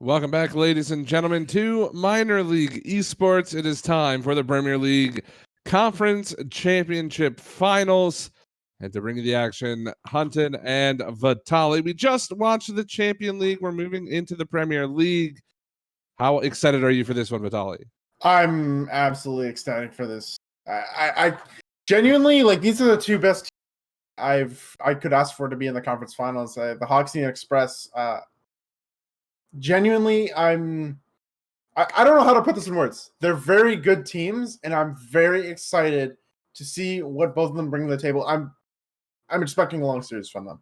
Welcome back, ladies and gentlemen, to Minor League Esports. It is time for the Premier League Conference Championship Finals. And to bring you the action, Hunton and Vitali. We just watched the Champion League. We're moving into the Premier League. How excited are you for this one, Vitali? I'm absolutely ecstatic for this. I genuinely like these are the two best I could ask for to be in the conference finals. The Hawks and the Express. Genuinely, I don't know how to put this in words. They're very good teams, and I'm very excited to see what both of them bring to the table. I'm expecting a long series from them.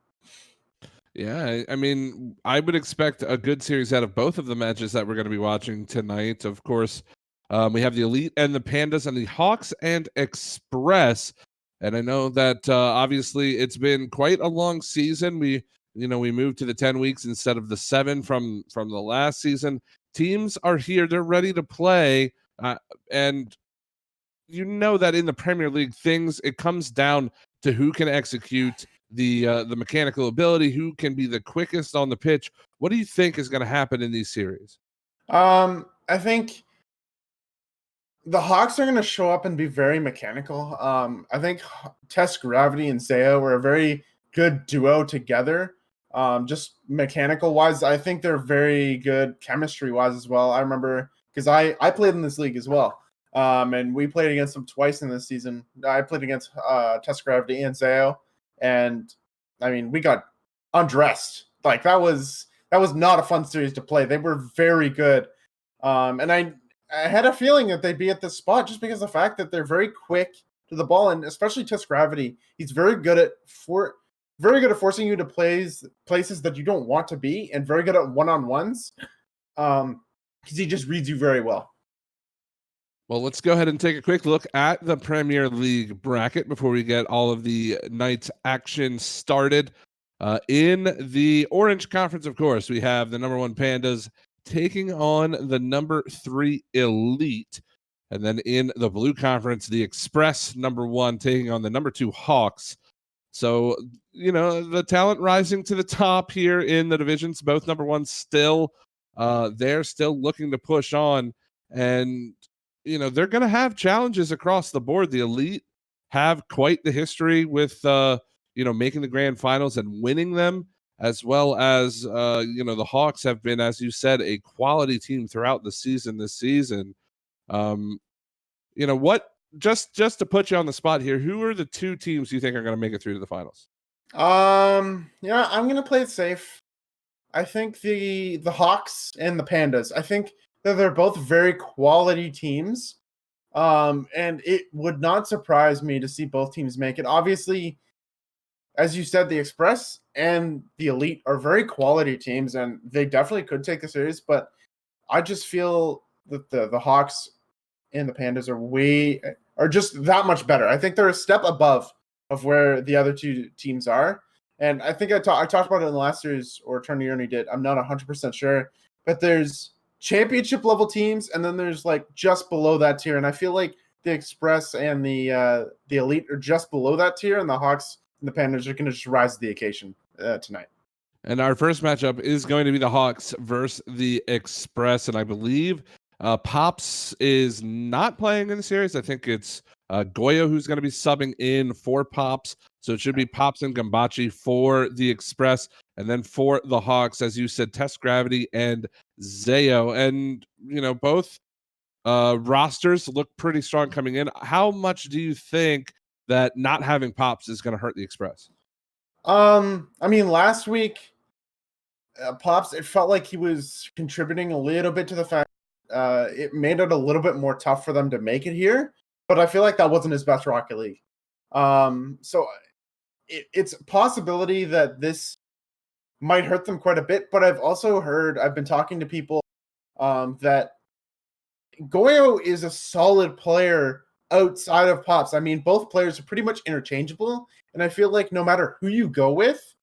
Yeah, I mean, I would expect a good series out of both of the matches that we're going to be watching tonight. Of course, we have the Elite and the Pandas and the Hawks and Express. And I know that obviously it's been quite a long season. We moved to the 10 weeks instead of the 7 from the last season. Teams are here. They're ready to play. And you know that in the Premier League, it comes down to who can execute the mechanical ability, who can be the quickest on the pitch. What do you think is going to happen in these series? I think the Hawks are going to show up and be very mechanical. I think Test Gravity and Zeo were a very good duo together. Just mechanical wise, I think they're very good chemistry wise as well. I remember because I played in this league as well. And we played against them twice in this season. I played against Test Gravity and Zeo, and I mean we got undressed. Like that was not a fun series to play. They were very good, and I had a feeling that they'd be at this spot just because of the fact that they're very quick to the ball, and especially Test Gravity. He's very good at forcing you to places that you don't want to be, and very good at one-on-ones. Because he just reads you very well. Well, let's go ahead and take a quick look at the Premier League bracket before we get all of the night's action started. In the Orange Conference, of course, we have the number 1 Pandas taking on the number 3 Elite. And then in the Blue Conference, the Express, number 1, taking on the number 2 Hawks. So, the talent rising to the top here in the divisions, both number 1 still, they're still looking to push on. And they're going to have challenges across the board. The Elite have quite the history with, making the grand finals and winning them, as well as, the Hawks have been, as you said, a quality team throughout the season this season. Just to put you on the spot here, who are the 2 teams you think are going to make it through to the finals? I'm going to play it safe. I think the Hawks and the Pandas. I think that they're both very quality teams. And it would not surprise me to see both teams make it. Obviously, as you said, the Express and the Elite are very quality teams, and they definitely could take the series. But I just feel that the Hawks and the Pandas are just that much better. I think they're a step above of where the other 2 teams are. And I think I talked about it in the last series or tournament did. I'm not 100% sure, but there's championship level teams, and then there's like just below that tier. And I feel like the Express and the Elite are just below that tier, and the Hawks and the Panthers are going to just rise to the occasion tonight. And our first matchup is going to be the Hawks versus the Express, and I believe Pops is not playing in the series. I think it's Goyo who's going to be subbing in for Pops. So it should be Pops and Gambachi for the Express. And then for the Hawks, as you said, Test Gravity and Zeo. And, both rosters look pretty strong coming in. How much do you think that not having Pops is going to hurt the Express? I mean, last week, Pops, it felt like he was contributing a little bit to the fact it made it a little bit more tough for them to make it here. But I feel like that wasn't his best Rocket League. So it's a possibility that this might hurt them quite a bit. But I've been talking to people that Goyo is a solid player outside of Pops. I mean, both players are pretty much interchangeable. And I feel like no matter who you go with,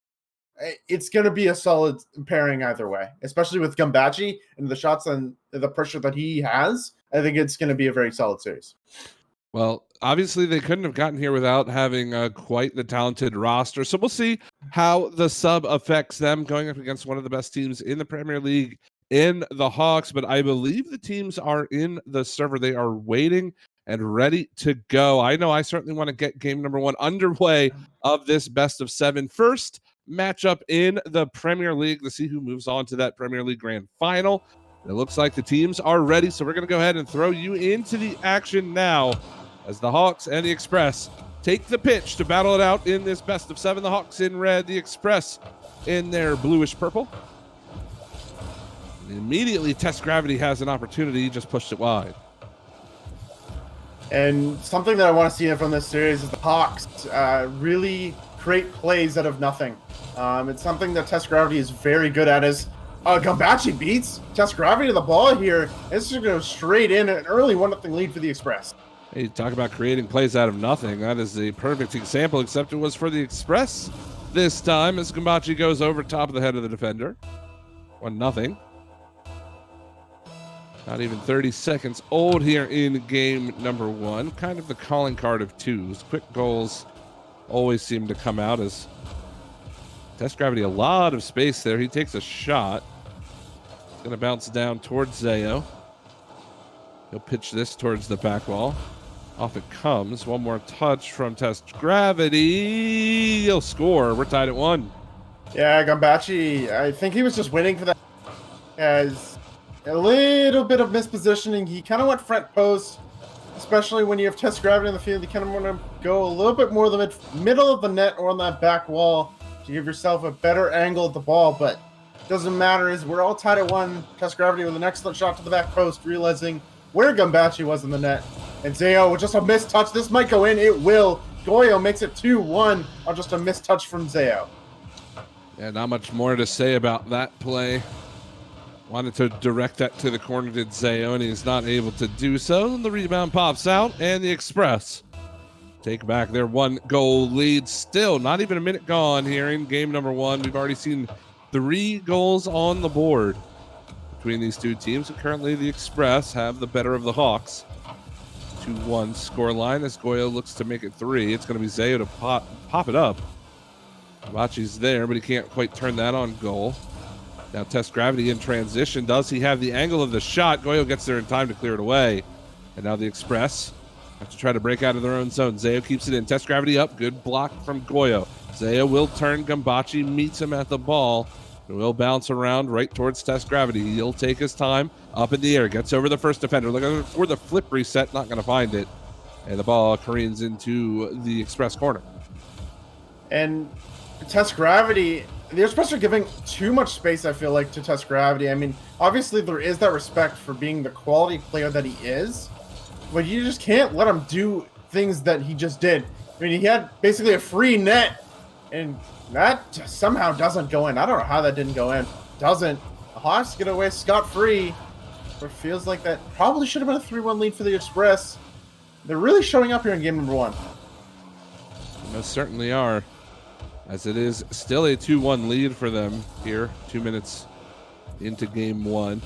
it's going to be a solid pairing either way, especially with Gambachi and the shots and the pressure that he has. I think it's going to be a very solid series. Well, obviously they couldn't have gotten here without having quite the talented roster. So we'll see how the sub affects them going up against one of the best teams in the Premier League in the Hawks, but I believe the teams are in the server. They are waiting and ready to go. I know I certainly want to get game number 1 underway of this best of 7. First matchup in the Premier League to see who moves on to that Premier League Grand Final. It looks like the teams are ready, so we're going to go ahead and throw you into the action now as the Hawks and the Express take the pitch to battle it out in this best of 7. The Hawks in red, the Express in their bluish purple. And immediately, Test Gravity has an opportunity, just pushed it wide. And something that I want to see from this series is the Hawks really create plays out of nothing. It's something that Test Gravity is very good at. Is Gambachi beats Test Gravity to the ball here. It's just going to go straight in, an early 1-0 lead for the Express. Hey, talk about creating plays out of nothing. That is the perfect example, except it was for the Express this time as Gambachi goes over top of the head of the defender. 1-0. Not even 30 seconds old here in game number 1. Kind of the calling card of 2s. Quick goals always seem to come out as Test Gravity, a lot of space there. He takes a shot. It's going to bounce down towards Zayo. He'll pitch this towards the back wall. Off it comes. One more touch from Test Gravity. He'll score. We're tied at 1. Yeah, Gambachi, I think he was just waiting for that. As a little bit of mispositioning. He kind of went front post, especially when you have Test Gravity in the field. You kind of want to go a little bit more the middle of the net or on that back wall to give yourself a better angle at the ball, but doesn't matter. Is we're all tied at 1. Test Gravity with an excellent shot to the back post, realizing where Gambachi was in the net. And Zayo with just a missed touch. This might go in. It will. Goyo makes it 2-1 on just a missed touch from Zayo. Yeah, not much more to say about that play. Wanted to direct that to the corner to Zayo, and he's not able to do so. The rebound pops out, and the Express take back their 1-goal lead. Still not even a minute gone here in game number 1. We've already seen 3 goals on the board between these two teams, and currently the Express have the better of the Hawks. 2-1 scoreline as Goyo looks to make it 3. It's going to be Zayo to pop it up. Machi's there, but he can't quite turn that on goal. Now Test Gravity in transition. Does he have the angle of the shot? Goyo gets there in time to clear it away. And now the Express have to try to break out of their own zone. Zayo keeps it in. Test Gravity up. Good block from Goyo. Zayo will turn. Gambachi meets him at the ball. It will bounce around right towards Test Gravity. He'll take his time. Up in the air. Gets over the first defender. Looking for the flip reset. Not going to find it. And the ball careens into the Express corner. And Test Gravity, the Express are giving too much space, I feel like, to Test Gravity. I mean, obviously there is that respect for being the quality player that he is, but you just can't let him do things that he just did. I mean, he had basically a free net, and that somehow doesn't go in. I don't know how that didn't go in. Doesn't. The Hawks get away scot-free. It feels like that probably should have been a 3-1 lead for the Express. They're really showing up here in game number 1. They most certainly are, as it is still a 2-1 lead for them here, 2 minutes into game 1.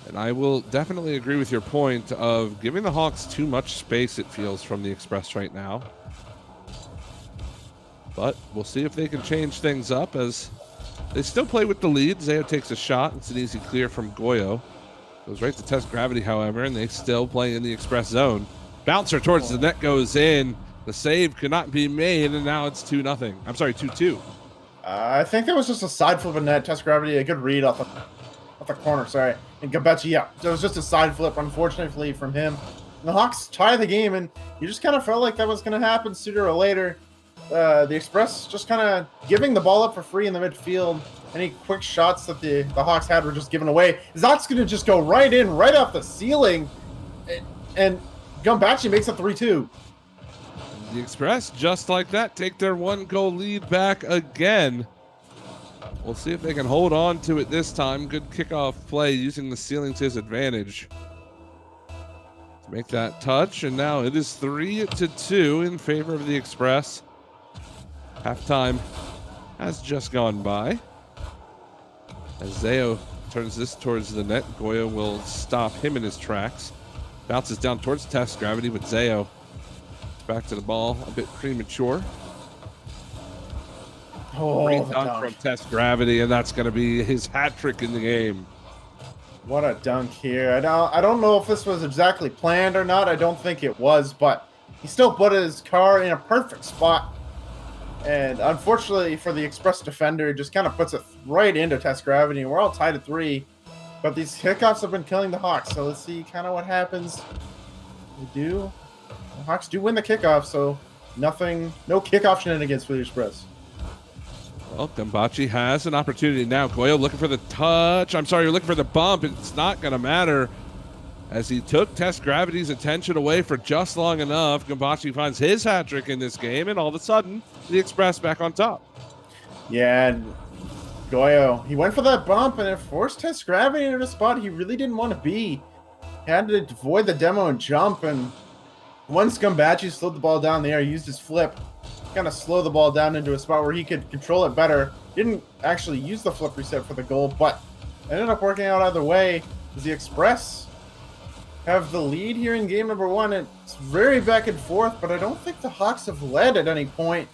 And I will definitely agree with your point of giving the Hawks too much space, it feels, from the Express right now. But we'll see if they can change things up as they still play with the lead. Zayo takes a shot. It's an easy clear from Goyo. Goes right to Test Gravity, however, and they still play in the Express zone. Bouncer towards the net goes in. The save could not be made, and now it's 2-0. I'm sorry, 2-2. I think that was just a side flip of net. Test Gravity, a good read off the corner, sorry. And Gambachi, yeah, it was just a side flip, unfortunately, from him. And the Hawks tie the game, and you just kind of felt like that was going to happen sooner or later. The Express just kind of giving the ball up for free in the midfield. Any quick shots that the Hawks had were just given away. Zot's going to just go right in, right off the ceiling. And Gambachi makes it 3-2. The Express, just like that, take their 1-goal lead back again. We'll see if they can hold on to it this time. Good kickoff play using the ceiling to his advantage to make that touch. And now it is 3-2 in favor of the Express. Halftime has just gone by. As Zayo turns this towards the net, Goyo will stop him in his tracks. Bounces down towards Test Gravity, but Zayo back to the ball a bit premature. Oh, Great the dunk dunk. from Test Gravity, and that's going to be his hat trick in the game. What a dunk here. I don't know if this was exactly planned or not. I don't think it was, but he still put his car in a perfect spot. And unfortunately for the Express defender, just kind of puts it right into Test Gravity, and we're all tied at 3. But these kickoffs have been killing the Hawks, so let's see kind of what happens. The Hawks do win the kickoff, so no kickoff shenanigans for the Express. Well, Gambachi has an opportunity now. Goyo looking for the touch. I'm sorry, you're looking for the bump. It's not going to matter as he took Test Gravity's attention away for just long enough. Gambachi finds his hat trick in this game, and all of a sudden, the Express back on top. Yeah, and Goyo, he went for that bump, and it forced Test Gravity into a spot he really didn't want to be. He had to avoid the demo and jump, and once Gambachi slowed the ball down in the air, he used his flip, kind of slow the ball down into a spot where he could control it better. Didn't actually use the flip reset for the goal, but ended up working out either way. As the Express have the lead here in game number 1. It's very back and forth, but I don't think the Hawks have led at any point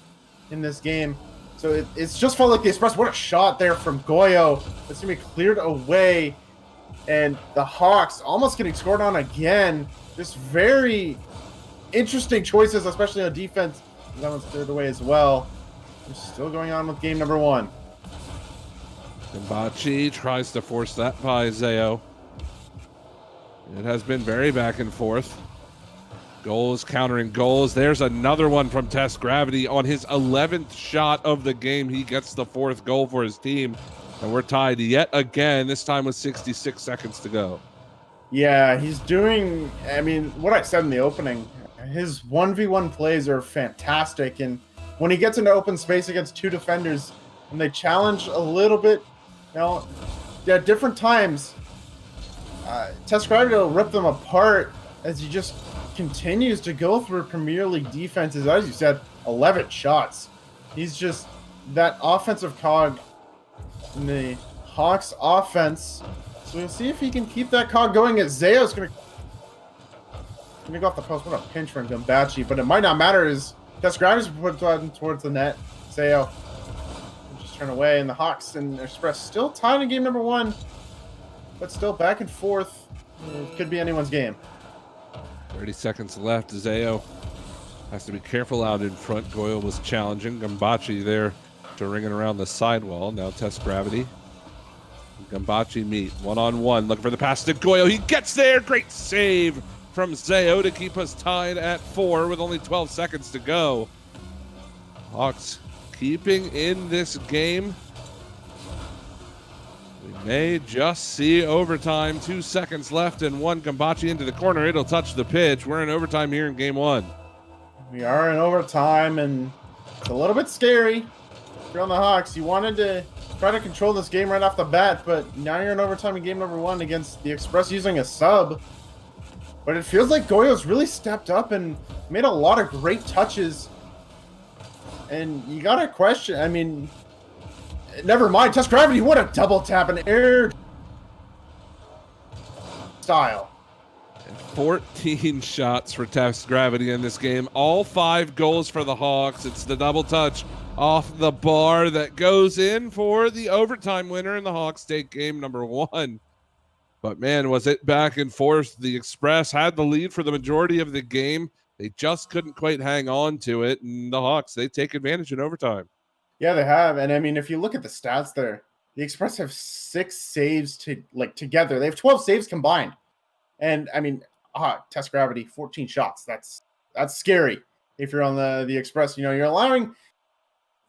in this game. So it's just felt like the Express. What a shot there from Goyo. It's going to be cleared away. And the Hawks almost getting scored on again. Just very interesting choices, especially on defense. That one's cleared away as well. We're still going on with game number 1. Gambachi tries to force that by Zayo. It has been very back and forth. Goals countering goals. There's another one from Test Gravity on his 11th shot of the game. He gets the 4th goal for his team. And we're tied yet again, this time with 66 seconds to go. Yeah, he's doing, I mean, what I said in the opening, his 1v1 plays are fantastic. And when he gets into open space against 2 defenders and they challenge a little bit, you know, at different times, Test Gravity will rip them apart as he just continues to go through Premier League defenses. As you said, 11 shots. He's just that offensive cog in the Hawks offense. So we'll see if he can keep that cog going as Zayo's going to go off the post. What a pinch from Gambachi, but it might not matter as Test Gravity's put towards the net. Zayo just turn away, and the Hawks and Express still tied in game number 1, but still back and forth. It could be anyone's game. 30 seconds left. Zayo has to be careful out in front. Goyo was challenging. Gambachi there to ringing around the sidewall. Now Test Gravity. Gambachi meet one-on-one. Looking for the pass to Goyo. He gets there. Great save from Zayo to keep us tied at 4 with only 12 seconds to go. Hawks keeping in this game. We may just see overtime. 2 seconds left and 1. Gambachi into the corner. It'll touch the pitch. We're in overtime here in game 1. We are in overtime, and it's a little bit scary. If you're on the Hawks, you wanted to try to control this game right off the bat, but now you're in overtime in game number 1 against the Express using a sub. But it feels like Goyo's really stepped up and made a lot of great touches. And you got to question, I mean, never mind. Test Gravity, what a double tap and air style. 14 shots for Test Gravity in this game. All 5 goals for the Hawks. It's the double touch off the bar that goes in for the overtime winner, and the Hawks take game number 1. But man, was it back and forth. The Express had the lead for the majority of the game. They just couldn't quite hang on to it, and the Hawks, they take advantage in overtime. Yeah, they have. And I mean, if you look at the stats there, the Express have 6 saves together. They have 12 saves combined. And I mean, Test Gravity, 14 shots. That's scary if you're on the Express. You know, you're allowing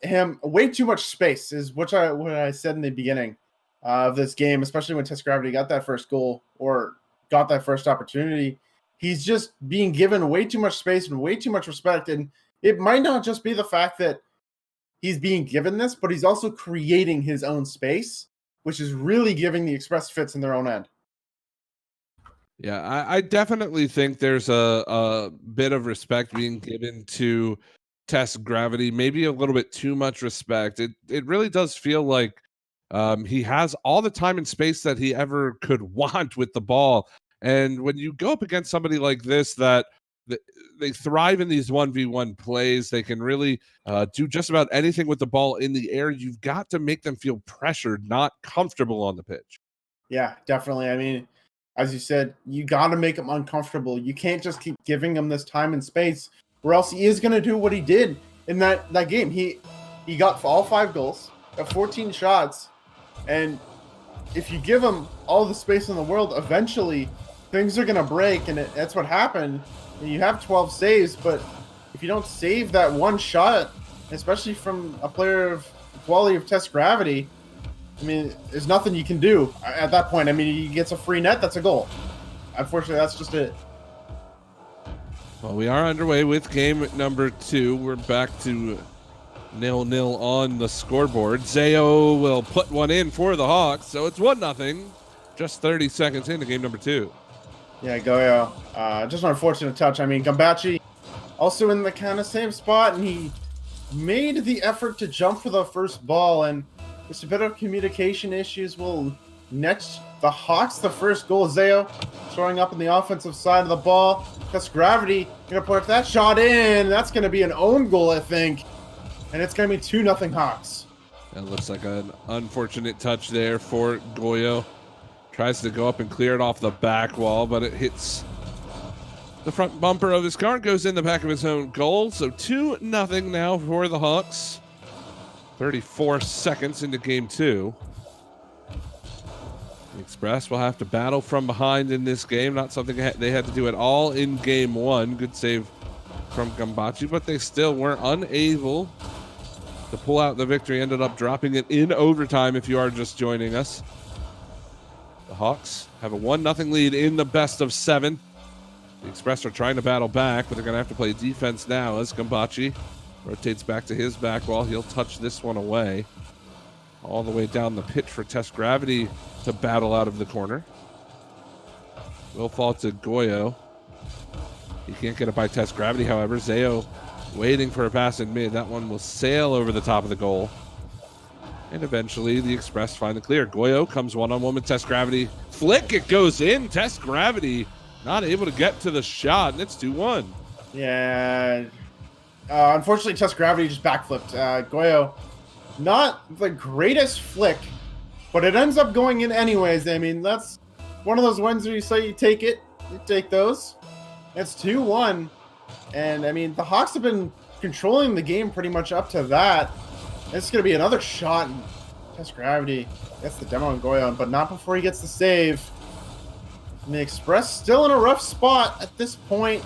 him way too much space, is what I said in the beginning of this game, especially when Test Gravity got that first goal or got that first opportunity. He's just being given way too much space and way too much respect. And it might not just be the fact that he's being given this, but he's also creating his own space, which is really giving the Express fits in their own end. Yeah, I definitely think there's a bit of respect being given to Test Gravity, maybe a little bit too much respect. It really does feel like he has all the time and space that he ever could want with the ball. And when you go up against somebody like this that they thrive in these 1v1 plays. They can really do just about anything with the ball in the air. You've got to make them feel pressured, not comfortable on the pitch. Yeah, definitely. I mean, as you said, you got to make him uncomfortable. You can't just keep giving him this time and space, or else he is going to do what he did in that game. He got all 5 goals, got 14 shots, and if you give him all the space in the world, eventually things are going to break, and that's what happened. And you have 12 saves, but if you don't save that one shot, especially from a player of the quality of Test Gravity, I mean, there's nothing you can do at that point. I mean, he gets a free net, that's a goal. Unfortunately, that's just it. Well, we are underway with game number 2. We're back to 0-0 on the scoreboard. Zayo will put one in for the Hawks, so it's 1-0. Just 30 seconds into game number 2. Yeah, Goyo. Just an unfortunate touch. I mean, Gambachi also in the kind of same spot, and he made the effort to jump for the first ball, and just a bit of communication issues will net the Hawks the first goal. Zayo showing up on the offensive side of the ball. Test Gravity going to put that shot in. That's going to be an own goal, I think. And it's going to be 2-0 Hawks. That looks like an unfortunate touch there for Goyo. Tries to go up and clear it off the back wall, but it hits the front bumper of his car, goes in the back of his own goal. So 2-0 now for the Hawks. 34 seconds into game 2. The Express will have to battle from behind in this game. Not something they had to do at all in game 1. Good save from Gambachi, but they still were unable to pull out the victory. Ended up dropping it in overtime if you are just joining us. The Hawks have a 1-0 lead in the best of 7. The Express are trying to battle back, but they're going to have to play defense now as Gambachi rotates back to his back wall. He'll touch this one away. All the way down the pitch for Test Gravity to battle out of the corner. Will fall to Goyo. He can't get it by Test Gravity, however. Zayo waiting for a pass in mid. That one will sail over the top of the goal. And eventually the Express find the clear. Goyo comes one-on-one with Test Gravity. Flick, it goes in. Test Gravity not able to get to the shot, and it's 2-1. Yeah. Unfortunately, Test Gravity just backflipped. Goyo, not the greatest flick, but it ends up going in anyways. I mean, that's one of those ones where you say you take it, you take those. It's 2-1. And, I mean, the Hawks have been controlling the game pretty much up to that. It's going to be another shot. And Test Gravity gets the demo on Goyo, but not before he gets the save. And the Express still in a rough spot at this point,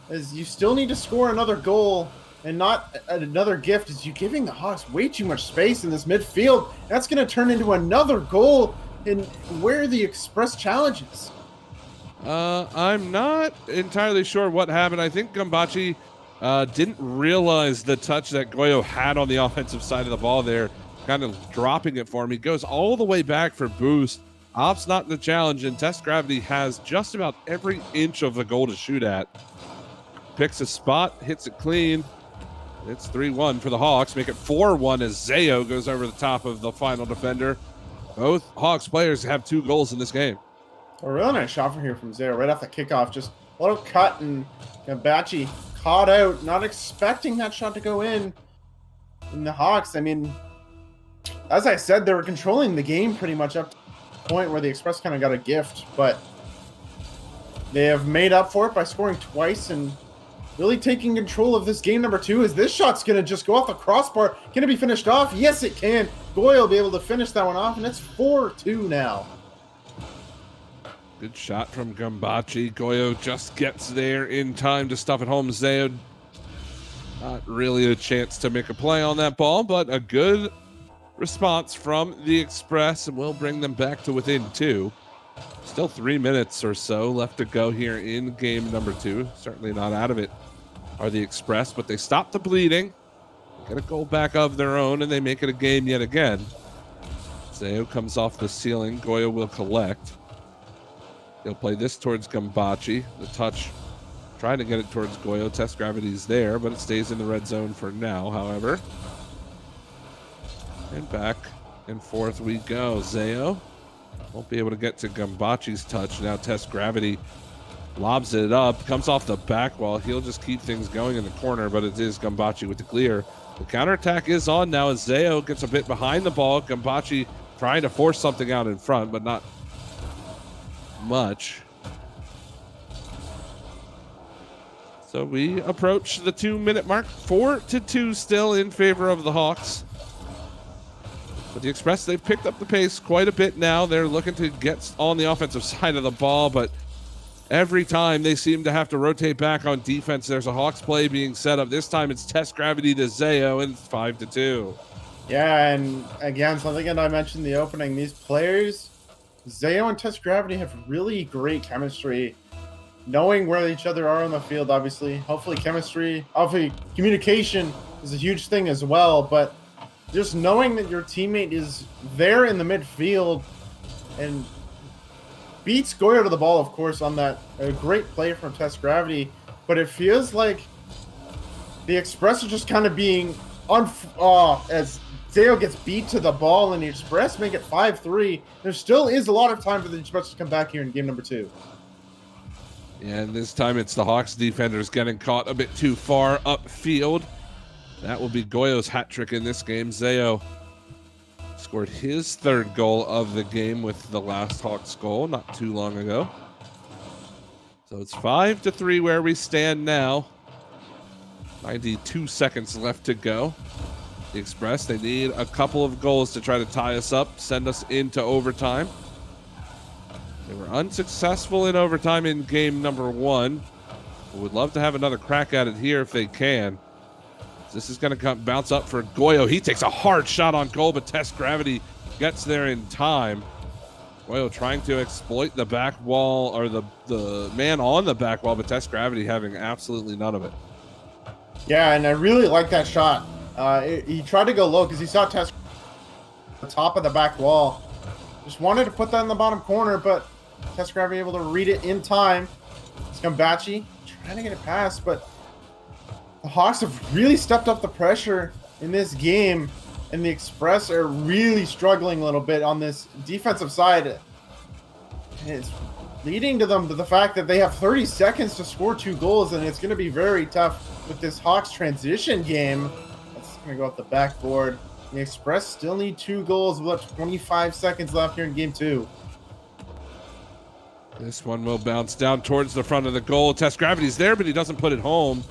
as you still need to score another goal, and not another gift, as you're giving the Hawks way too much space in this midfield. That's going to turn into another goal in where the Express challenges. I'm not entirely sure what happened. I think Gambachi didn't realize the touch that Goyo had on the offensive side of the ball there, kind of dropping it for him. He goes all the way back for boost. Opts not the challenge, and Test Gravity has just about every inch of the goal to shoot at. Picks a spot, hits it clean. It's 3-1 for the Hawks. Make it 4-1 as Zayo goes over the top of the final defender. Both Hawks players have 2 goals in this game. A really nice shot from here from Zayo right off the kickoff. Just a little cut, and Gambachi caught out, not expecting that shot to go in. And the Hawks, I mean, as I said, they were controlling the game pretty much up to the point where the Express kind of got a gift, but they have made up for it by scoring twice and really taking control of this game number 2. Is this shot's going to just go off the crossbar? Can it be finished off? Yes, it can. Goyo will be able to finish that one off, and it's 4-2 now. Good shot from Gambachi. Goyo just gets there in time to stuff it home. Zayo, not really a chance to make a play on that ball, but a good response from the Express, and will bring them back to within 2. Still 3 minutes or so left to go here in game number 2. Certainly not out of it are the Express, but they stop the bleeding, get a goal back of their own, and they make it a game yet again. Zayo comes off the ceiling. Goyo will collect. He'll play this towards Gambachi. The touch, trying to get it towards Goyo. Test Gravity's there, but it stays in the red zone for now, however. And back and forth we go. Zayo won't be able to get to Gambachi's touch. Now Test Gravity Lobs it up, comes off the back wall. He'll just keep things going in the corner, but it is Gambachi with the clear. The counterattack is on now as Zayo gets a bit behind the ball. Gambachi trying to force something out in front, but not much. So we approach the 2-minute mark. 4-2 still in favor of the Hawks. But the Express, they've picked up the pace quite a bit now. They're looking to get on the offensive side of the ball, but every time they seem to have to rotate back on defense, there's a Hawks play being set up. This time it's test gravity to Zayo, and it's 5-2. Yeah, and again, something that I mentioned in the opening, these players, Zayo and Test Gravity, have really great chemistry. Knowing where each other are on the field, obviously. Hopefully communication is a huge thing as well, but just knowing that your teammate is there in the midfield and beats Goyo to the ball, of course, on that great play from Test Gravity, but it feels like the Express are just kind of being as Zayo gets beat to the ball and the Express make it 5-3. There still is a lot of time for the Express to come back here in game number 2. And this time it's the Hawks defenders getting caught a bit too far upfield. That will be Goyo's hat trick in this game. Zayo scored his 3rd goal of the game with the last Hawks goal not too long ago. So it's 5-3 where we stand now. 92 seconds left to go. The Express, they need a couple of goals to try to tie us up, send us into overtime. They were unsuccessful in overtime in game number 1. We would love to have another crack at it here if they can. This is going to bounce up for Goyo. He takes a hard shot on goal, but Test Gravity gets there in time. Goyo trying to exploit the back wall, or the man on the back wall, but Test Gravity having absolutely none of it. Yeah, and I really like that shot. He tried to go low because he saw Test at the top of the back wall. Just wanted to put that in the bottom corner, but Test Gravity able to read it in time. It's Gambachi trying to get it past, but the Hawks have really stepped up the pressure in this game, and the Express are really struggling a little bit on this defensive side. And it's leading to the fact that they have 30 seconds to score 2 goals, and it's going to be very tough with this Hawks transition game. That's going to go off the backboard. The Express still need 2 goals with 25 seconds left here in game 2. This one will bounce down towards the front of the goal. Test Gravity's there, but he doesn't put it home.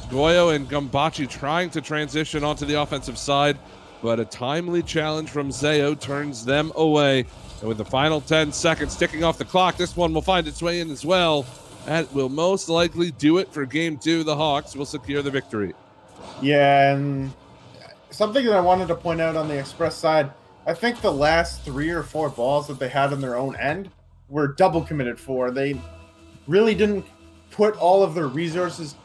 Goyo and Gambachi trying to transition onto the offensive side, but a timely challenge from Zayo turns them away. And with the final 10 seconds ticking off the clock, this one will find its way in as well. That will most likely do it for game 2. The Hawks will secure the victory. Yeah, and something that I wanted to point out on the Express side, I think the last 3 or 4 balls that they had on their own end were double committed for. They really didn't put all of their resources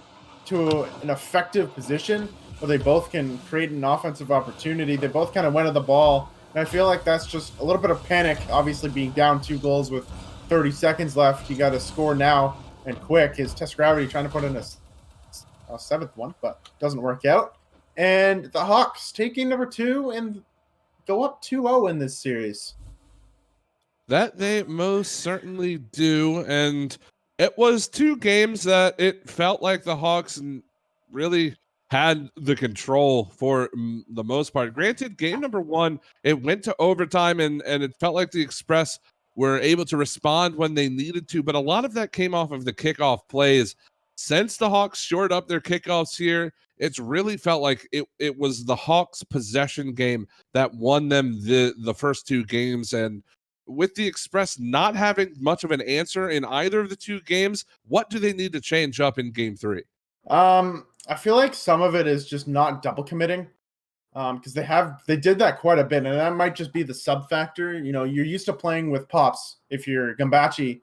to an effective position where they both can create an offensive opportunity. They both kind of went at the ball, and I feel like that's just a little bit of panic, obviously being down 2 goals with 30 seconds left. You got to score now and quick. Is Test Gravity trying to put in a 7th one, but doesn't work out. And the Hawks taking number 2 and go up 2-0 in this series. That they most certainly do, and it was 2 games that it felt like the Hawks really had the control for the most part. Granted, game number 1, it went to overtime, and it felt like the Express were able to respond when they needed to, but a lot of that came off of the kickoff plays. Since the Hawks shored up their kickoffs here, it's really felt like it was the Hawks' possession game that won them the first 2 games, and with the Express not having much of an answer in either of the 2 games, what do they need to change up in game 3? I feel like some of it is just not double committing, because they did that quite a bit, and that might just be the sub factor. You know, you're used to playing with pops if you're Gambachi,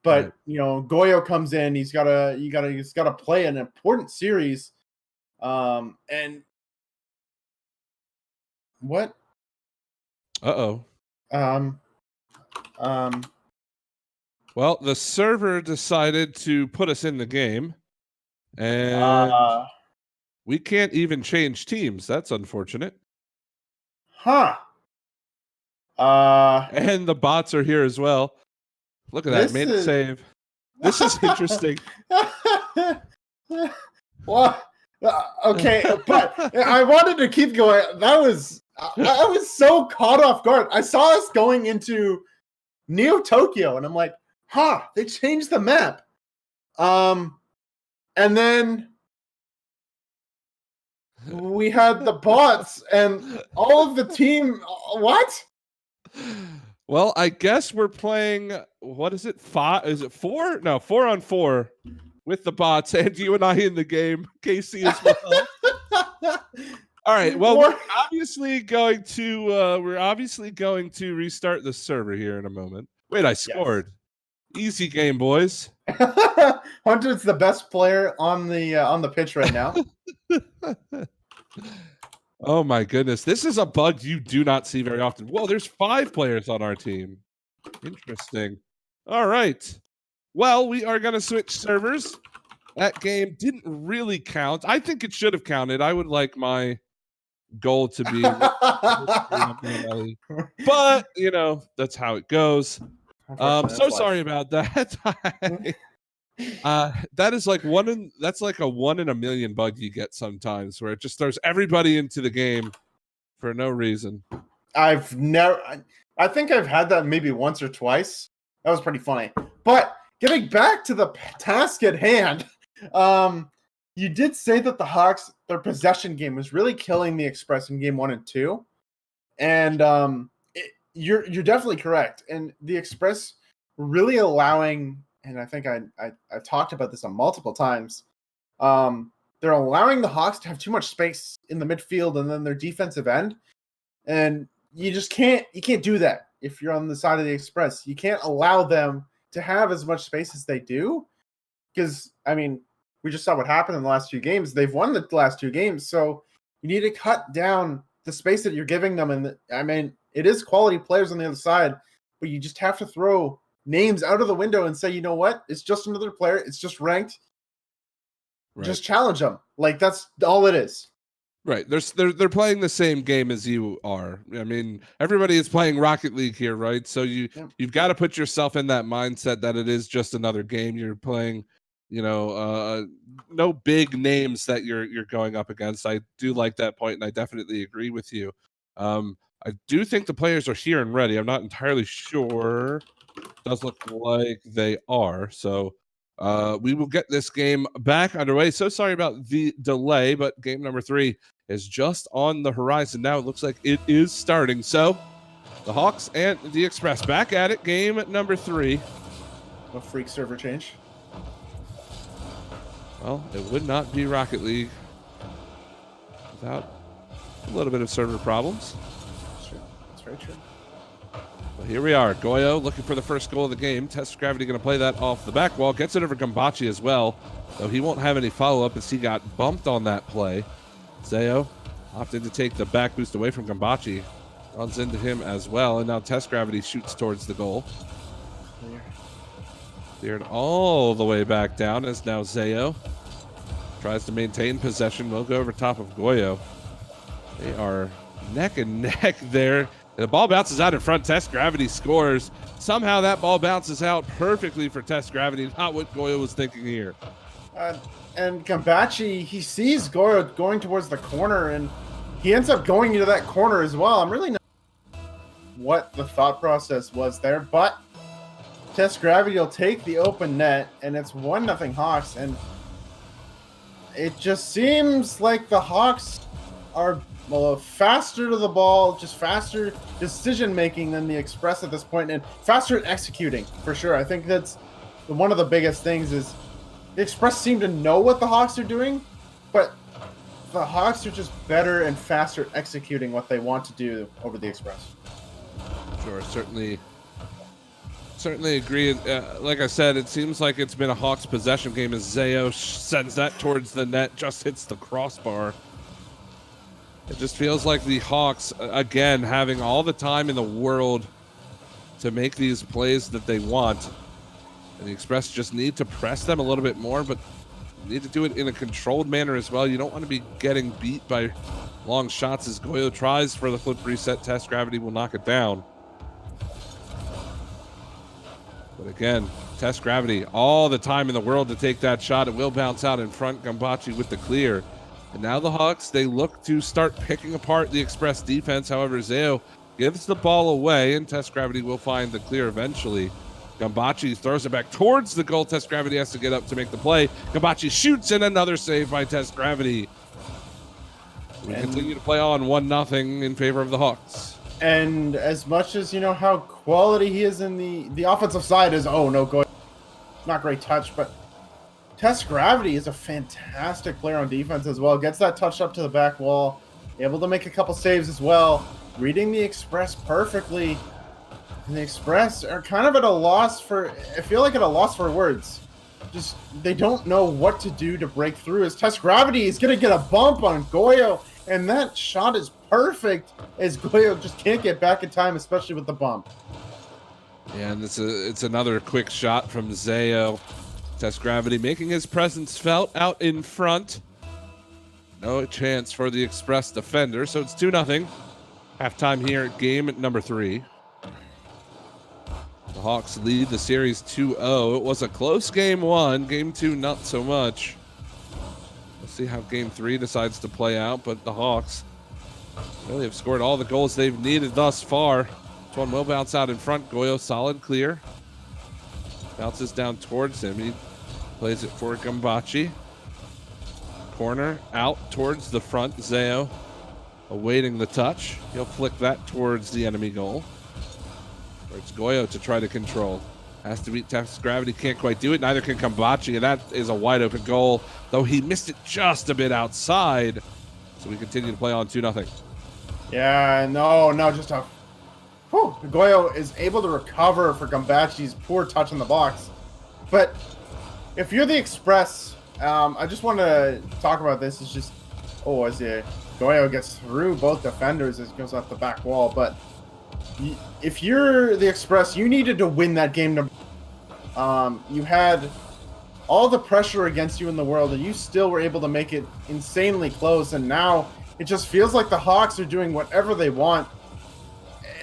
but Right. you know, Goyo comes in, he's gotta play an important series. And what? Uh-oh. Um, Well, the server decided to put us in the game, and uh, we can't even change teams. That's unfortunate. huh. Uh, And the bots are here as well. Look at that. this Made it is save. This is interesting. Well, okay, but I wanted to keep going. I was so caught off guard. I saw us going into Neo Tokyo, and I'm like, they changed the map. And then we had the bots and all of the team. What? Well, I guess we're playing. What is it? 5? Is it 4? No, 4-on-4 with the bots, and you and I in the game. Casey as well. All right. Well, we're obviously going to restart the server here in a moment. Wait, I scored. Yes. Easy game, boys. Hunter's the best player on the pitch right now. Oh my goodness. This is a bug you do not see very often. Well, there's 5 players on our team. Interesting. All right. Well, we are going to switch servers. That game didn't really count. I think it should have counted. I would like my goal to be but you know, that's how it goes. So sorry about that. That is like that's like a 1 in a million bug you get sometimes, where it just throws everybody into the game for no reason. I think I've had that maybe once or twice. That was pretty funny. But getting back to the task at hand, you did say that the Hawks, their possession game was really killing the Express in game 1 and 2. And you're definitely correct. And the Express really allowing, and I think I talked about this on multiple times, they're allowing the Hawks to have too much space in the midfield and then their defensive end. And you can't do that if you're on the side of the Express. You can't allow them to have as much space as they do. Because, I mean, we just saw what happened in the last 2 games. They've won the last 2 games, so you need to cut down the space that you're giving them. And I mean, it is quality players on the other side, but you just have to throw names out of the window and say, you know what? It's just another player. It's just ranked. Right. Just challenge them. Like, that's all it is. Right. They're playing the same game as you are. I mean, everybody is playing Rocket League here, right? So you've got to put yourself in that mindset that it is just another game. You're playing, you know, no big names that you're going up against. I do like that point, and I definitely agree with you. I do think the players are here and ready. I'm not entirely sure. Does look like they are. So we will get this game back underway. So sorry about the delay, but game number 3 is just on the horizon now. It looks like it is starting. So the Hawks and the Express back at it. Game number 3. A freak server change. Well, it would not be Rocket League without a little bit of server problems. That's true. That's very true. Well, here we are. Goyo looking for the first goal of the game. Test Gravity going to play that off the back wall. Gets it over Gambachi as well, though he won't have any follow-up as he got bumped on that play. Zayo opted to take the back boost away from Gambachi. Runs into him as well, and now Test Gravity shoots towards the goal. Cleared all the way back down as now Zayo tries to maintain possession. Will go over top of Goyo. They are neck and neck there. The ball bounces out in front. Test Gravity scores. Somehow that ball bounces out perfectly for Test Gravity. Not what Goyo was thinking here. And Gambachi, he sees Goyo going towards the corner, and he ends up going into that corner as well. I'm really not sure what the thought process was there, but Test Gravity will take the open net, and it's 1-0 Hawks. And it just seems like the Hawks are faster to the ball, just faster decision-making than the Express at this point, and faster at executing, for sure. I think that's one of the biggest things is the Express seem to know what the Hawks are doing, but the Hawks are just better and faster at executing what they want to do over the Express. Sure, certainly agree. Like I said, it seems like it's been a Hawks possession game as Zayo sends that towards the net, just hits the crossbar. It just feels like the Hawks, again, having all the time in the world to make these plays that they want. And the Express just need to press them a little bit more, but need to do it in a controlled manner as well. You don't want to be getting beat by long shots as Goyo tries for the flip reset. Test Gravity will knock it down. But again, test gravity all the time in the world to take that shot. It will bounce out in front. Gambachi with the clear. And now the Hawks, they look to start picking apart the Express defense. However, Zayo gives the ball away, and Test Gravity will find the clear eventually. Gambachi throws it back towards the goal. Test Gravity has to get up to make the play. Gambachi shoots, and another save by Test Gravity. We continue to play on 1-0 in favor of the Hawks. And as much as how quality he is in the offensive side is, not great touch, but Test Gravity is a fantastic player on defense as well. Gets that touch up to the back wall, able to make a couple saves as well. Reading the Express perfectly. And the Express are kind of at a loss for, I feel like at a loss for words. Just, they don't know what to do to break through. As Test Gravity is going to get a bump on Goyo, and that shot is perfect as Goyo just can't get back in time, especially with the bump. Yeah, and it's another quick shot from Zayo. Test Gravity making his presence felt out in front. No chance for the Express defender, so it's 2-0. Halftime here at game number 3. The Hawks lead the series 2-0. It was a close game 1. Game 2, not so much. We'll see how game 3 decides to play out, but the Hawks really have scored all the goals they've needed thus far. This one will bounce out in front. Goyo solid clear. Bounces down towards him. He plays it for Gambachi. Corner out towards the front. Zayo awaiting the touch. He'll flick that towards the enemy goal. Or it's Goyo to try to control. Has to beat Test Gravity. Can't quite do it. Neither can Gambachi. And that is a wide open goal, though he missed it just a bit outside. So we continue to play on 2-0. Yeah, no, just a... Goyo is able to recover for Gambachi's poor touch in the box. But if you're the Express, I just want to talk about this. It's just, as Goyo gets through both defenders as he goes off the back wall. But if you're the Express, you needed to win that game. You had all the pressure against you in the world, and you still were able to make it insanely close. And now it just feels like the Hawks are doing whatever they want.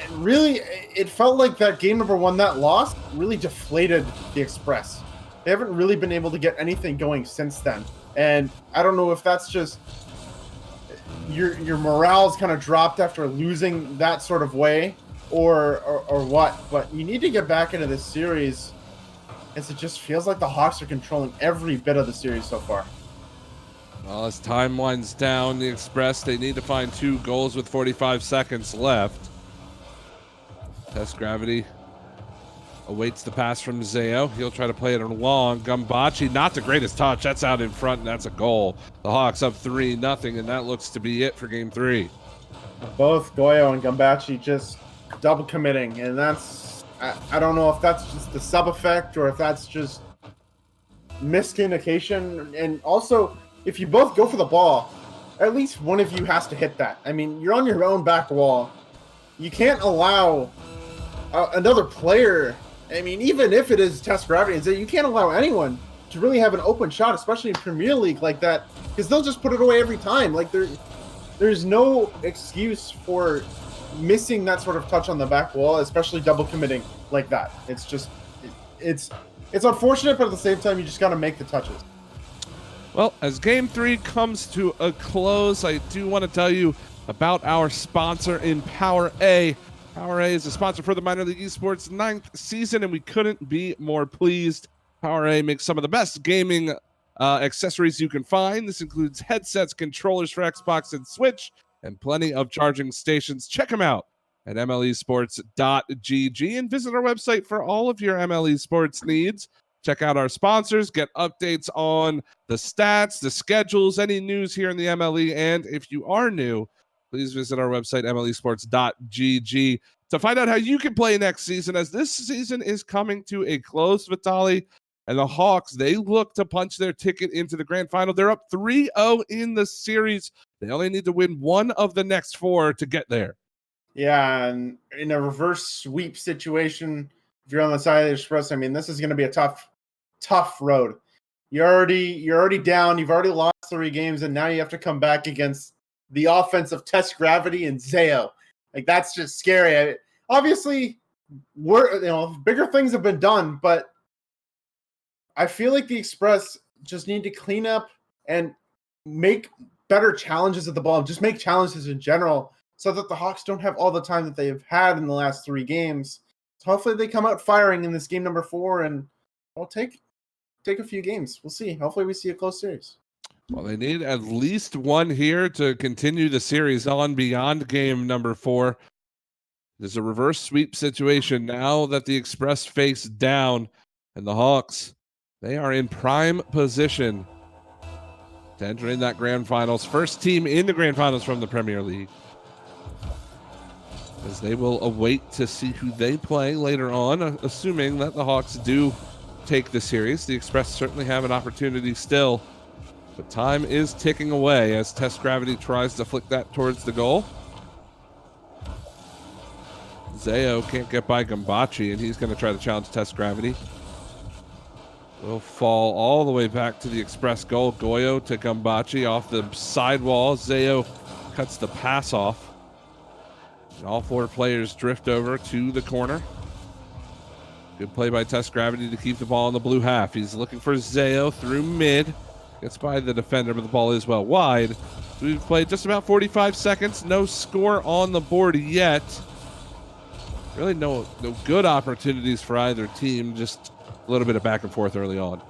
And really, it felt like that game number 1, that loss, really deflated the Express. They haven't really been able to get anything going since then. And I don't know if that's just your morale's kind of dropped after losing that sort of way or what. But you need to get back into this series, as it just feels like the Hawks are controlling every bit of the series so far. Well, as time winds down, the Express, they need to find 2 goals with 45 seconds left. Test Gravity awaits the pass from Zayo. He'll try to play it along. Gambachi, not the greatest touch. That's out in front, and that's a goal. The Hawks up 3-0, and that looks to be it for game 3. Both Goyo and Gambachi just double committing, and that's... I don't know if that's just the sub effect or if that's just miscommunication. And also, if you both go for the ball, at least one of you has to hit that. I mean, you're on your own back wall. You can't allow another player, I mean, even if it is Test Gravity, you can't allow anyone to really have an open shot, especially in Premier League like that, because they'll just put it away every time. Like, there's no excuse for missing that sort of touch on the back wall, especially double committing like that. It's just, it's unfortunate, but at the same time, you just got to make the touches. Well, as game 3 comes to a close, I do want to tell you about our sponsor in Power A. Power A is a sponsor for the Minor League Esports 9th season, and we couldn't be more pleased. Power A makes some of the best gaming accessories you can find. This includes headsets, controllers for Xbox and Switch, and plenty of charging stations. Check them out at mlesports.gg and visit our website for all of your MLE Sports needs. Check out our sponsors, get updates on the stats, the schedules, any news here in the MLE, and if you are new, please visit our website, mlesports.gg, to find out how you can play next season, as this season is coming to a close, Vitaly. And the Hawks, they look to punch their ticket into the grand final. They're up 3-0 in the series. They only need to win one of the next 4 to get there. Yeah, and in a reverse sweep situation, if you're on the side of the Express, I mean, this is going to be a tough road. You're already down. You've already lost 3 games, and now you have to come back against the offense of Test Gravity and Zayo. Like, that's just scary. Obviously, bigger things have been done, but I feel like the Express just need to clean up and make better challenges at the ball, just make challenges in general, so that the Hawks don't have all the time that they've had in the last 3 games. So hopefully they come out firing in this game number 4, and we'll take a few games. We'll see. Hopefully we see a close series. Well, they need at least one here to continue the series on beyond game number 4. There's a reverse sweep situation now that the Express face down, and the Hawks, they are in prime position to enter in that grand finals. First team in the grand finals from the Premier League, as they will await to see who they play later on, assuming that the Hawks do take the series. The Express certainly have an opportunity still, but time is ticking away as Test Gravity tries to flick that towards the goal. Zayo can't get by Gambachi, and he's going to try to challenge Test Gravity. Will fall all the way back to the Express goal. Goyo to Gambachi off the sidewall. Zayo cuts the pass off. And all 4 players drift over to the corner. Good play by Test Gravity to keep the ball in the blue half. He's looking for Zayo through mid. Gets by the defender, but the ball is well wide. We've played just about 45 seconds. No score on the board yet. Really no good opportunities for either team. Just a little bit of back and forth early on.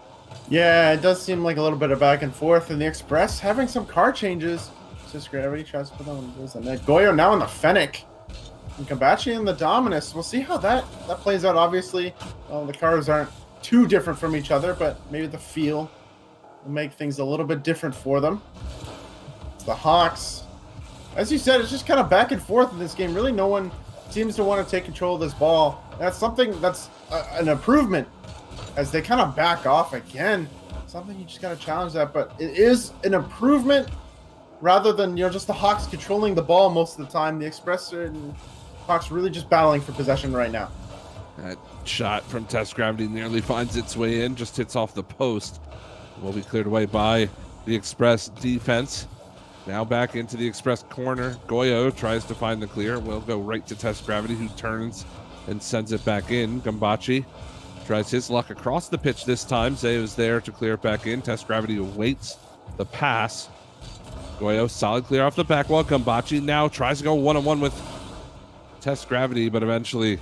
Yeah, it does seem like a little bit of back and forth. And the Express having some car changes. Just Gravity tries to put on the net. Goyo now in the Fennec. And Gambachi in the Dominus. We'll see how that plays out. Obviously, the cars aren't too different from each other, but maybe the feel will make things a little bit different for them. It's the Hawks. As you said, it's just kind of back and forth in this game. Really, no one seems to want to take control of this ball. That's something that's an improvement as they kind of back off again. Something you just got to challenge that, but it is an improvement rather than just the Hawks controlling the ball most of the time. The Express and Hawks really just battling for possession right now. That shot from Test Gravity nearly finds its way in, just hits off the post. Will be cleared away by the Express defense. Now back into the Express corner. Goyo tries to find the clear. Will go right to Test Gravity, who turns and sends it back in. Gambachi tries his luck across the pitch this time. Zayo's there to clear it back in. Test Gravity awaits the pass. Goyo, solid clear off the back wall. Gambachi now tries to go one-on-one with Test Gravity, but eventually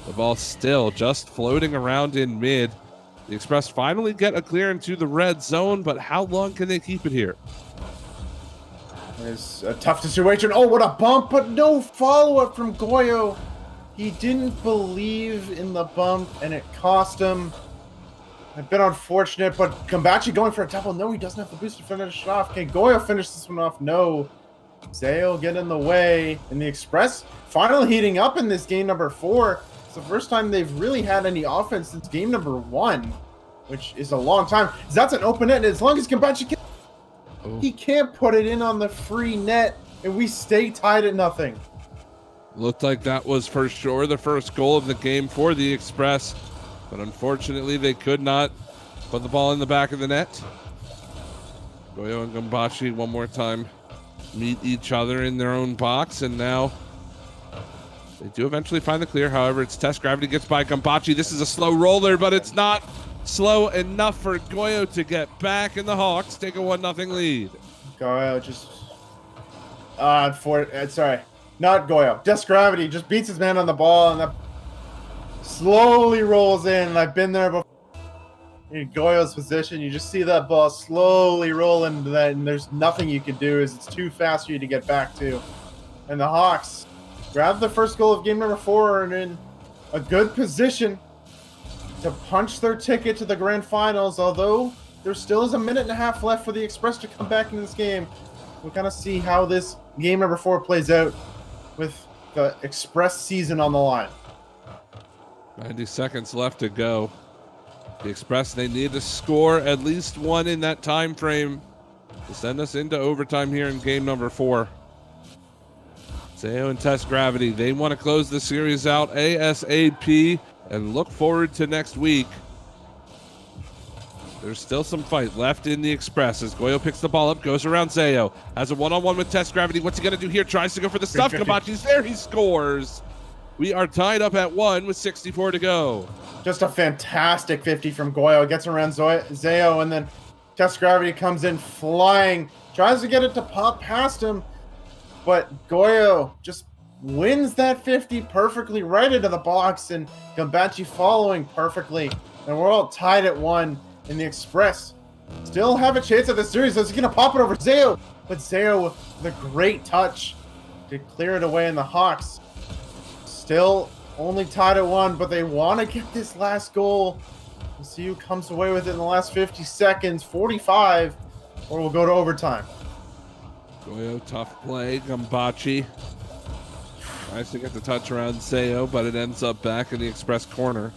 the ball still just floating around in mid. The Express finally get a clear into the red zone, but how long can they keep it here? It's a tough situation. Oh, what a bump, but no follow-up from Goyo. He didn't believe in the bump, and it cost him. A bit unfortunate, but Gambachi going for a double. No, he doesn't have the boost to finish it off. Can Goyo finish this one off? No. Zayo get in the way, and the Express finally heating up in this game number 4. It's the first time they've really had any offense since game number 1, which is a long time. That's an open net, and as long as Gambachi can... He can't put it in on the free net, and we stay tied at nothing. Looked like that was for sure the first goal of the game for the Express, but unfortunately they could not put the ball in the back of the net. Goyo and Gambachi one more time meet each other in their own box, and now they do eventually find the clear. However, it's Test Gravity gets by Gambachi. This is a slow roller, but it's not slow enough for Goyo to get back, and the Hawks take a 1-0 lead. Goyo just... sorry. Not Goyo. Test Gravity just beats his man on the ball, and that slowly rolls in. I've been there before. In Goyo's position, you just see that ball slowly roll into that, and there's nothing you can do as it's too fast for you to get back to. And the Hawks grab the first goal of game number 4 and in a good position to punch their ticket to the grand finals, although there still is a minute and a half left for the Express to come back into this game. We'll kind of see how this game number 4 plays out with the Express season on the line. 90 seconds left to go. The Express, they need to score at least one in that time frame to send us into overtime here in game number 4. Zayo and Test Gravity, they want to close the series out ASAP and look forward to next week. There's still some fight left in the Express as Goyo picks the ball up, goes around Zayo, has a one-on-one with Test Gravity. What's he going to do here? Tries to go for the stuff. Gambachi's there. He scores. We are tied up at 1 with 64 to go. Just a fantastic 50 from Goyo. Gets around Zayo, and then Test Gravity comes in flying. Tries to get it to pop past him, but Goyo just wins that 50 perfectly right into the box, and Gambachi following perfectly. And we're all tied at 1 in the Express. Still have a chance at the series. He's going to pop it over Zayo, but Zayo with a great touch to clear it away in the Hawks. Still only tied at 1, but they want to get this last goal. We'll see who comes away with it in the last 50 seconds, 45, or we'll go to overtime. Goyo, tough play. Gambachi tries to get the touch around Zayo, but it ends up back in the Express corner.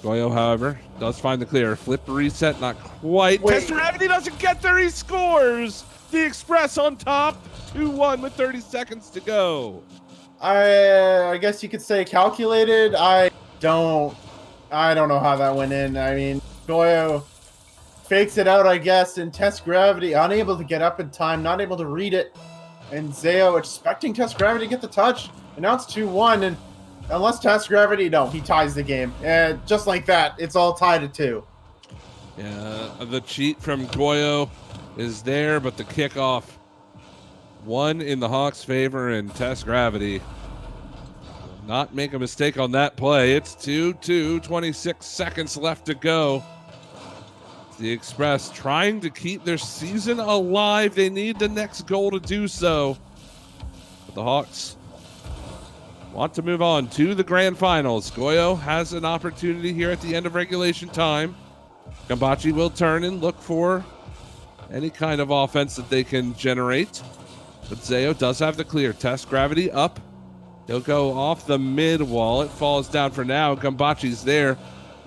Goyo, however, does find the clear. Flip reset, not quite. Test Gravity doesn't get there. He scores. The Express on top, 2-1 with 30 seconds to go. I guess you could say calculated. I don't know how that went in. I mean, Goyo fakes it out, I guess, and Test Gravity unable to get up in time, not able to read it. And Zayo expecting Test Gravity to get the touch, and now it's 2-1. And unless Test Gravity, no, he ties the game. And just like that, it's all tied at 2. Yeah, the cheat from Goyo is there, but the kickoff one in the Hawks' favor, and Test Gravity will not make a mistake on that play. It's 2-2, 26 seconds left to go. The Express trying to keep their season alive. They need the next goal to do so. But the Hawks want to move on to the grand finals. Goyo has an opportunity here at the end of regulation time. Gambachi will turn and look for any kind of offense that they can generate. But Zayo does have the clear. Test Gravity up. He'll go off the mid wall. It falls down for now. Gambachi's there.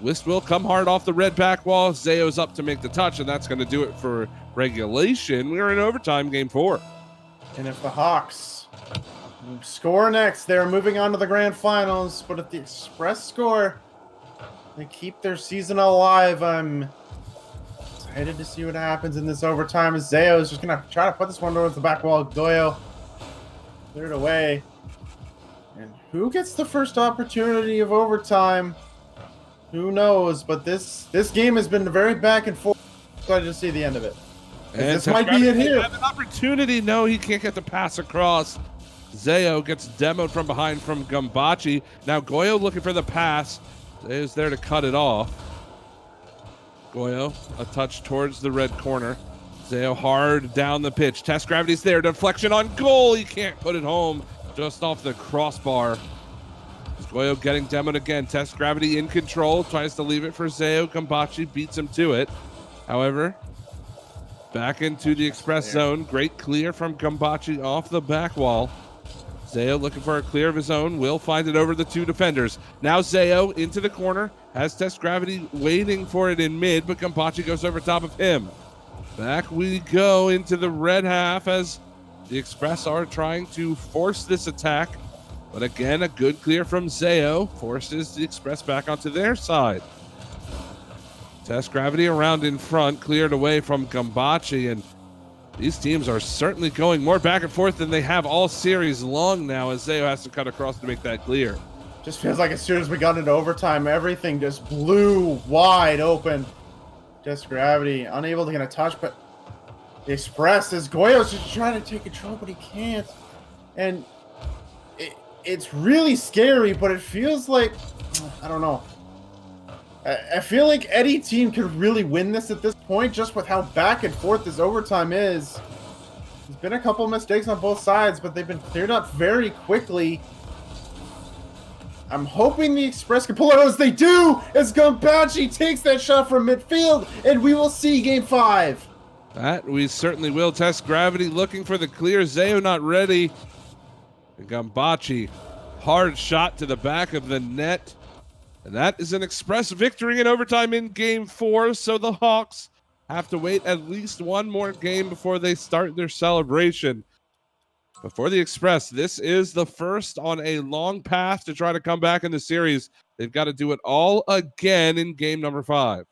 Wist will come hard off the red back wall. Zayo's up to make the touch, and that's going to do it for regulation. We're in overtime, game 4. And if the Hawks score next, they're moving on to the grand finals. But if the Express score, they keep their season alive. I'm excited to see what happens in this overtime. As Zayo is just going to try to put this one towards the back wall. Goyo cleared away. And who gets the first opportunity of overtime? Who knows? But this game has been very back and forth. Excited to see the end of it. And this might be it here. Have an opportunity. No, he can't get the pass across. Zayo gets demoed from behind from Gambachi. Now Goyo looking for the pass. Zayo's there to cut it off. Goyo, a touch towards the red corner. Zayo hard down the pitch. Test Gravity's there. Deflection on goal. He can't put it home. Just off the crossbar. Goyo getting demoed again. Test Gravity in control. Tries to leave it for Zayo. Gambachi beats him to it. However, back into the Express zone. Great clear from Gambachi off the back wall. Zayo looking for a clear of his own. Will find it over the 2 defenders. Now Zayo into the corner. Has Test Gravity waiting for it in mid, but Gambachi goes over top of him. Back we go into the red half as the Express are trying to force this attack. But again, a good clear from Zayo forces the Express back onto their side. Test Gravity around in front, cleared away from Gambachi, and these teams are certainly going more back and forth than they have all series long now, as Zayo has to cut across to make that clear. Just feels like as soon as we got into overtime, everything just blew wide open. Test Gravity unable to get a touch, but the Express is Goyo's just trying to take control, but he can't. And it's really scary, but it feels like, I don't know. I feel like any team could really win this at this point, just with how back and forth this overtime is. There's been a couple mistakes on both sides, but they've been cleared up very quickly. I'm hoping the Express can pull it out as they do, as Gambachi takes that shot from midfield, and we will see game 5. That we certainly will. Test Gravity looking for the clear. Zayo not ready. And Gambachi, hard shot to the back of the net. And that is an Express victory in overtime in game 4. So the Hawks have to wait at least one more game before they start their celebration. But for the Express, this is the first on a long path to try to come back in the series. They've got to do it all again in game number 5.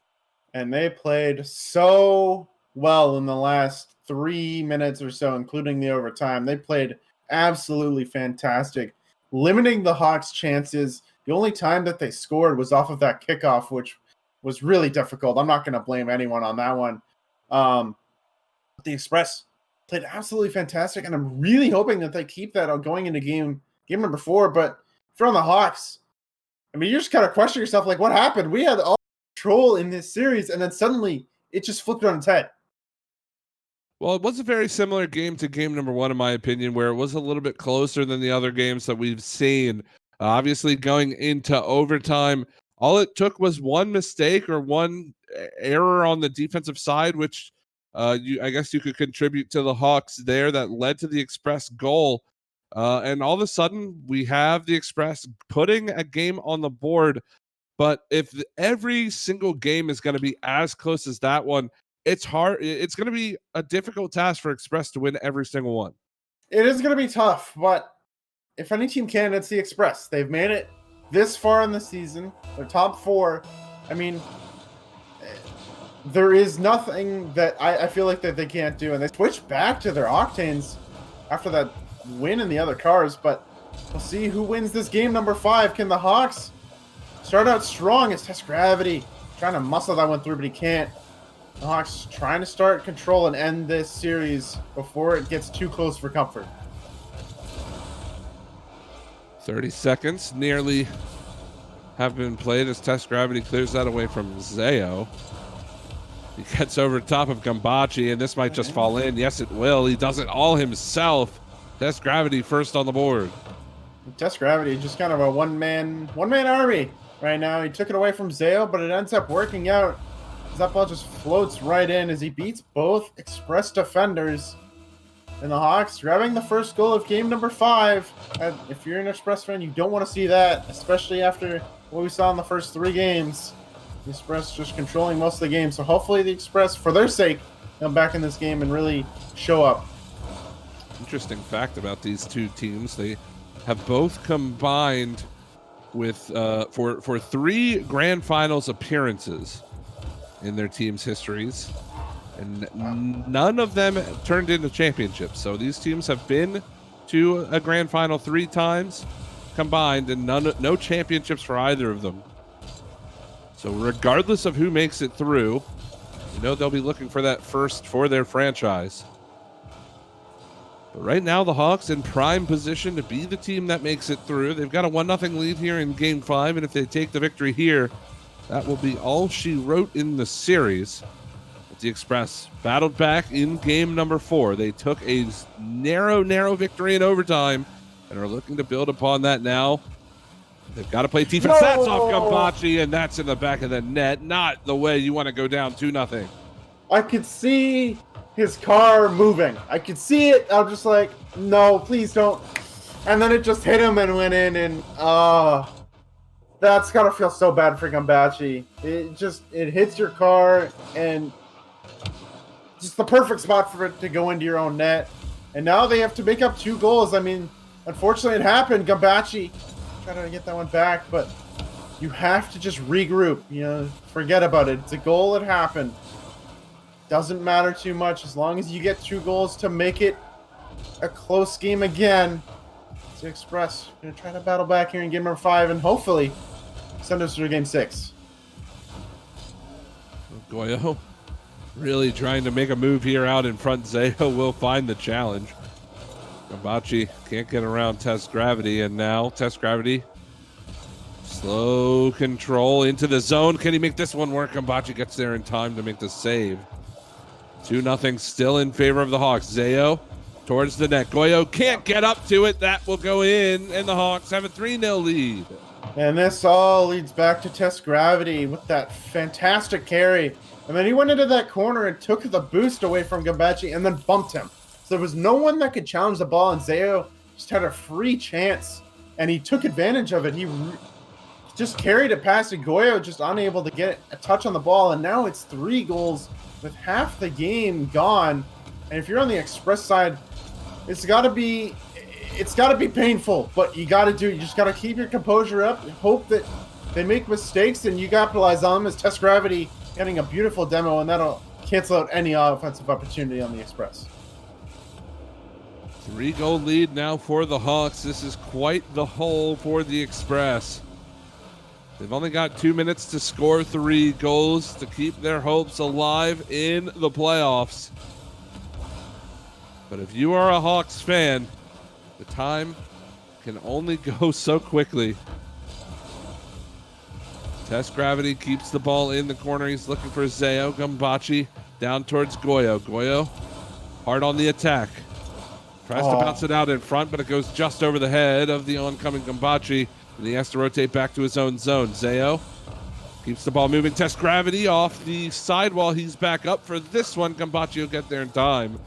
And they played so well in the last 3 minutes or so, including the overtime. They played absolutely fantastic. limiting the Hawks' chances. The only time that they scored was off of that kickoff, which was really difficult. I'm not going to blame anyone on that one. The Express played absolutely fantastic, and I'm really hoping that they keep that going into game number 4. But if you're on the Hawks, I mean, you're just kind of questioning yourself, like, what happened? We had all control in this series, and then suddenly it just flipped on its head. Well, it was a very similar game to game number 1, in my opinion, where it was a little bit closer than the other games that we've seen. Obviously, going into overtime, all it took was one mistake or one error on the defensive side, which I guess you could contribute to the Hawks there, that led to the Express goal. And all of a sudden, we have the Express putting a game on the board. But if every single game is going to be as close as that one, it's hard. It's going to be a difficult task for Express to win every single one. It is going to be tough, but if any team can, it's the Express. They've made it this far in the season. They're top 4. I mean, there is nothing that I feel like that they can't do. And they switched back to their Octanes after that win in the other cars. But we'll see who wins this game number 5. Can the Hawks start out strong as Test Gravity trying to muscle that one through, but he can't. The Hawks trying to start control and end this series before it gets too close for comfort. 30 seconds nearly have been played as Test Gravity clears that away from Zayo. He gets over top of Gambachi, and this might just fall in. Yes, it will. He does it all himself. Test Gravity first on the board. Test Gravity, just kind of a one-man army right now. He took it away from Zayo, but it ends up working out. That ball just floats right in as he beats both Express defenders. And the Hawks grabbing the first goal of game number 5. If you're an Express fan, you don't want to see that, especially after what we saw in the first 3 games. The Express just controlling most of the game. So hopefully the Express, for their sake, come back in this game and really show up. Interesting fact about these two teams. They have both combined with for 3 grand finals appearances in their team's histories, and none of them turned into championships. So these teams have been to a grand final 3 times combined, and no championships for either of them. So regardless of who makes it through, they'll be looking for that first for their franchise. But right now, the Hawks in prime position to be the team that makes it through. They've got a 1-0 lead here in game 5, and if they take the victory here, that will be all she wrote in the series. But the Express battled back in game number 4. They took a narrow victory in overtime and are looking to build upon that now. They've got to play defense. No! That's off Gambachi, and that's in the back of the net. Not the way you want to go down 2-0. I could see his car moving. I could see it. I'm just like, no, please don't. And then it just hit him and went in, and that's gotta feel so bad for Gambachi. It hits your car, and just the perfect spot for it to go into your own net. And now they have to make up 2 goals. I mean, unfortunately it happened. Gambachi trying to get that one back, but you have to just regroup. Forget about it. It's a goal. It happened. Doesn't matter too much as long as you get 2 goals to make it a close game again. It's the Express going to try to battle back here in game number 5 and hopefully send us through game 6. Goyo really trying to make a move here out in front. Zayo will find the challenge. Gambachi can't get around Test Gravity, and now Test Gravity slow control into the zone. Can he make this one work? Gambachi gets there in time to make the save. 2-0 still in favor of the Hawks. Zayo towards the net. Goyo can't get up to it. That will go in, and the Hawks have a 3-0 lead. And this all leads back to Test Gravity with that fantastic carry. And then he went into that corner and took the boost away from Gambachi and then bumped him. So there was no one that could challenge the ball, and Zayo just had a free chance, and he took advantage of it. He just carried it past Goyo, just unable to get a touch on the ball, and now it's 3 goals with half the game gone. And if you're on the Express side, it's got to be painful, but you got to do it. You just got to keep your composure up and hope that they make mistakes and you capitalize on them as Test Gravity getting a beautiful demo, and that'll cancel out any offensive opportunity on the Express. 3-goal lead now for the Hawks. This is quite the hole for the Express. They've only got 2 minutes to score 3 goals to keep their hopes alive in the playoffs. But if you are a Hawks fan, the time can only go so quickly. Test Gravity keeps the ball in the corner. He's looking for Zayo. Gambachi down towards Goyo. Goyo hard on the attack. Tries to bounce it out in front, but it goes just over the head of the oncoming Gambachi. And he has to rotate back to his own zone. Zayo keeps the ball moving. Test Gravity off the sidewall. He's back up for this one. Gambachi will get there in time.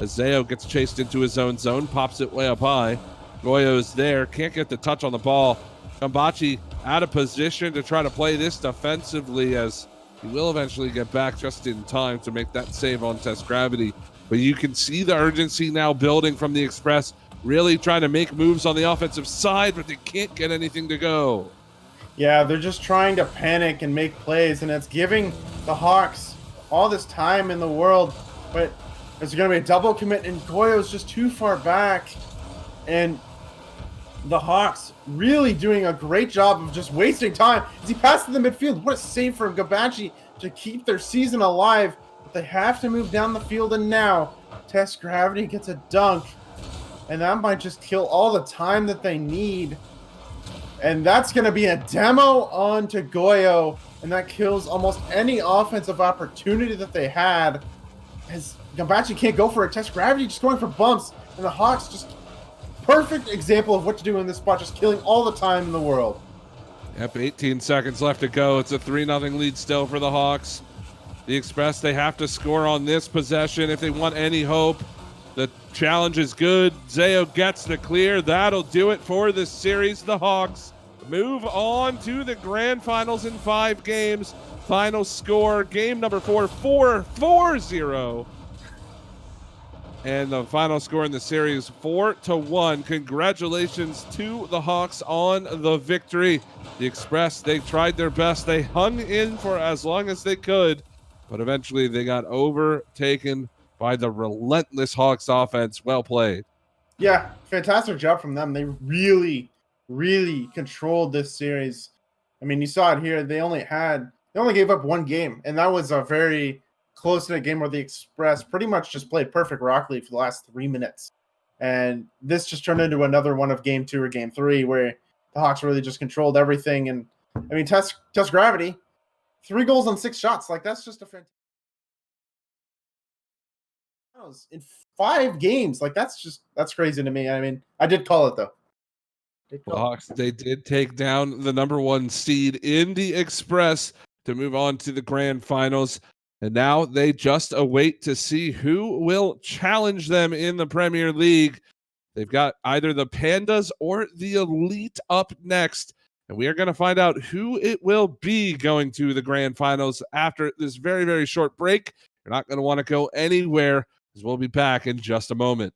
As Zayo gets chased into his own zone, pops it way up high. Goyo's there, can't get the touch on the ball. Gambachi out of position to try to play this defensively, as he will eventually get back just in time to make that save on Test Gravity. But you can see the urgency now building from the Express, really trying to make moves on the offensive side, but they can't get anything to go. Yeah, they're just trying to panic and make plays, and it's giving the Hawks all this time in the world. But there's going to be a double commit, and Goyo's just too far back. And the Hawks really doing a great job of just wasting time as he passes the midfield. What a save from Gambachi to keep their season alive. But they have to move down the field, and now Test Gravity gets a dunk. And that might just kill all the time that they need. And that's going to be a demo onto Goyo. And that kills almost any offensive opportunity that they had. As Gambachi can't go for a Test Gravity, just going for bumps. And the Hawks just perfect example of what to do in this spot, just killing all the time in the world. Yep, 18 seconds left to go. It's a 3-0 lead still for the Hawks. The Express, they have to score on this possession if they want any hope. The challenge is good. Zayo gets the clear. That'll do it for this series. The Hawks move on to the grand finals in 5 games. Final score, game number 4, 4-0. And the final score in the series, 4-1. Congratulations to the Hawks on the victory. The Express, they tried their best. They hung in for as long as they could, but eventually they got overtaken by the relentless Hawks offense. Well played. Yeah, fantastic job from them. They really, really controlled this series. I mean, you saw it here. They only gave up 1 game, and that was a very close to a game where the Express pretty much just played perfect Rock League for the last 3 minutes. And this just turned into another one of game 2 or game 3 where the Hawks really just controlled everything. And I mean, Test Gravity, 3 goals on 6 shots. Like, that's just a fantastic in 5 games. Like, that's crazy to me. I mean, I did call it though. The Hawks, they did take down the number 1 seed in the Express to move on to the grand finals. And now they just await to see who will challenge them in the Premier League. They've got either the Pandas or the Elite up next. And we are going to find out who it will be going to the grand finals after this very, very short break. You're not going to want to go anywhere, because we'll be back in just a moment.